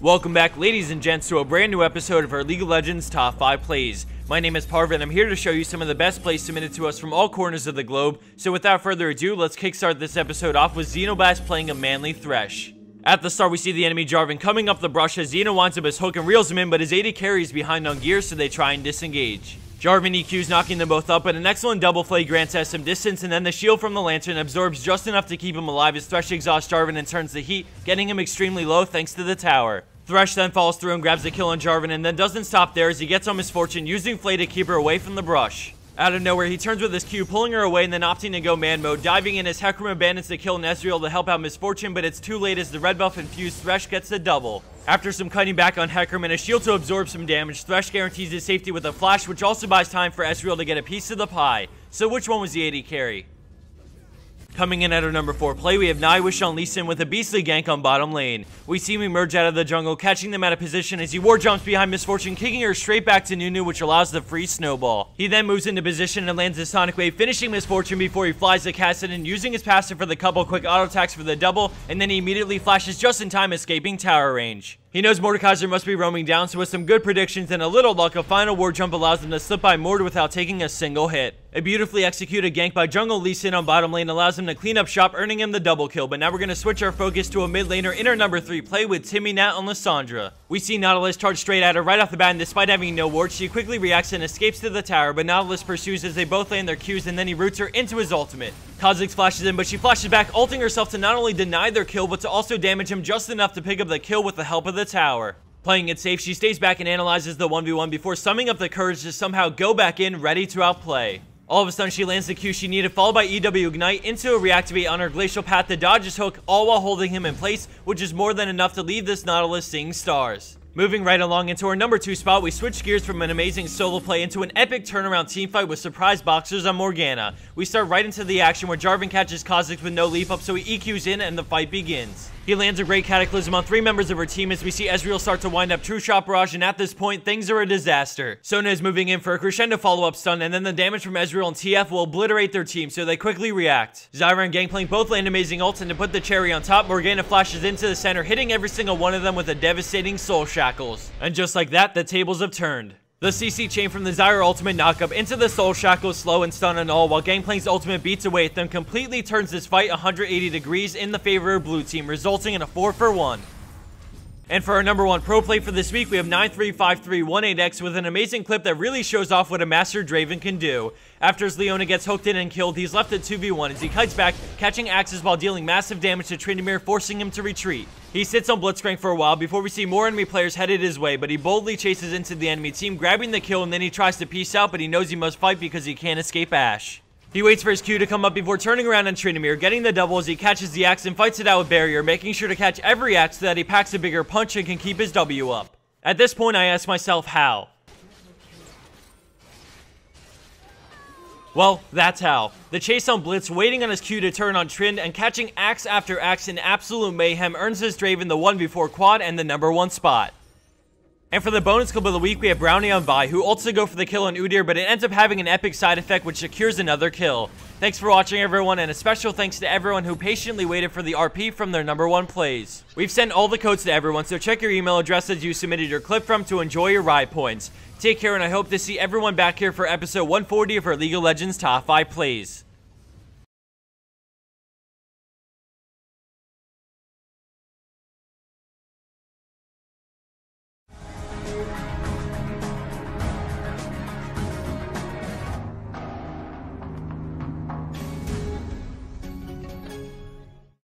Welcome back, ladies and gents, to a brand new episode of our League of Legends Top 5 Plays. My name is Parv and I'm here to show you some of the best plays submitted to us from all corners of the globe. So without further ado, let's kickstart this episode off with Xenoblast playing a manly Thresh. At the start, we see the enemy Jarvan coming up the brush as Xeno winds up his hook and reels him in, but his AD carries behind on gear, so they try and disengage. Jarvan EQs knocking them both up, but an excellent double play grants us some distance, and then the shield from the Lantern absorbs just enough to keep him alive as Thresh exhausts Jarvan and turns the heat, getting him extremely low thanks to the tower. Thresh then falls through and grabs the kill on Jarvan, and then doesn't stop there as he gets on Misfortune, using Flay to keep her away from the brush. Out of nowhere, he turns with his Q, pulling her away and then opting to go man mode, diving in as Hecarim abandons the kill on Ezreal to help out Misfortune, but it's too late as the red buff infused Thresh gets the double. After some cutting back on Hecarim and a shield to absorb some damage, Thresh guarantees his safety with a flash, which also buys time for Ezreal to get a piece of the pie. So which one was the AD carry? Coming in at our number 4 play, we have Nightwish on Lee Sin with a beastly gank on bottom lane. We see him emerge out of the jungle, catching them out of position as he war jumps behind Misfortune, kicking her straight back to Nunu, which allows the free snowball. He then moves into position and lands a Sonic Wave, finishing Misfortune before he flies the Cassidon, using his passive for the couple quick auto attacks for the double, and then he immediately flashes just in time, escaping tower range. He knows Mordekaiser must be roaming down, so with some good predictions and a little luck, a final war jump allows him to slip by Mord without taking a single hit. A beautifully executed gank by jungle Lee Sin on bottom lane allows him to clean up shop, earning him the double kill, but now we're going to switch our focus to a mid laner in our number 3 play with Timmy Nat on Lissandra. We see Nautilus charge straight at her right off the bat, and despite having no ward, she quickly reacts and escapes to the tower, but Nautilus pursues as they both land their Qs, and then he roots her into his ultimate. Kha'Zix flashes in, but she flashes back, ulting herself to not only deny their kill, but to also damage him just enough to pick up the kill with the help of the tower. Playing it safe, she stays back and analyzes the 1v1 before summing up the courage to somehow go back in, ready to outplay. All of a sudden, she lands the Q she needed, followed by EW Ignite into a reactivate on her glacial path to dodge his hook, all while holding him in place, which is more than enough to leave this Nautilus seeing stars. Moving right along into our number 2 spot, we switch gears from an amazing solo play into an epic turnaround teamfight with surprise boxers on Morgana. We start right into the action where Jarvan catches Kha'Zix with no leap up, so he EQs in and the fight begins. He lands a great Cataclysm on 3 members of her team as we see Ezreal start to wind up True Shot Barrage, and at this point, things are a disaster. Sona is moving in for a crescendo follow-up stun, and then the damage from Ezreal and TF will obliterate their team, so they quickly react. Zyra and Gangplank both land amazing ults, and to put the cherry on top, Morgana flashes into the center, hitting every single one of them with a devastating Soul Shackles. And just like that, the tables have turned. The CC chain from the Zyra ultimate knockup into the Soul Shackles, slow and stun and all, while Gangplank's ultimate beats away at them, completely turns this fight 180 degrees in the favor of blue team, resulting in a 4-for-1. And for our number 1 pro play for this week, we have 935318X with an amazing clip that really shows off what a Master Draven can do. After his Leona gets hooked in and killed, he's left at 2v1 as he kites back, catching axes while dealing massive damage to Tryndamere, forcing him to retreat. He sits on Blitzcrank for a while before we see more enemy players headed his way, but he boldly chases into the enemy team, grabbing the kill, and then he tries to peace out, but he knows he must fight because he can't escape Ashe. He waits for his Q to come up before turning around on Tryndamere, getting the double as he catches the axe and fights it out with Barrier, making sure to catch every axe so that he packs a bigger punch and can keep his W up. At this point, I ask myself, how? Well, that's how. The chase on Blitz, waiting on his Q to turn on Trynd, and catching axe after axe in absolute mayhem earns his Draven the 1v4 quad and the number 1 spot. And for the bonus clip of the week, we have Brownie on Vi, who ults to go for the kill on Udyr, but it ends up having an epic side effect which secures another kill. Thanks for watching, everyone, and a special thanks to everyone who patiently waited for the RP from their number 1 plays. We've sent all the codes to everyone, so check your email addresses you submitted your clip from to enjoy your ride points. Take care, and I hope to see everyone back here for episode 140 of our League of Legends Top 5 Plays.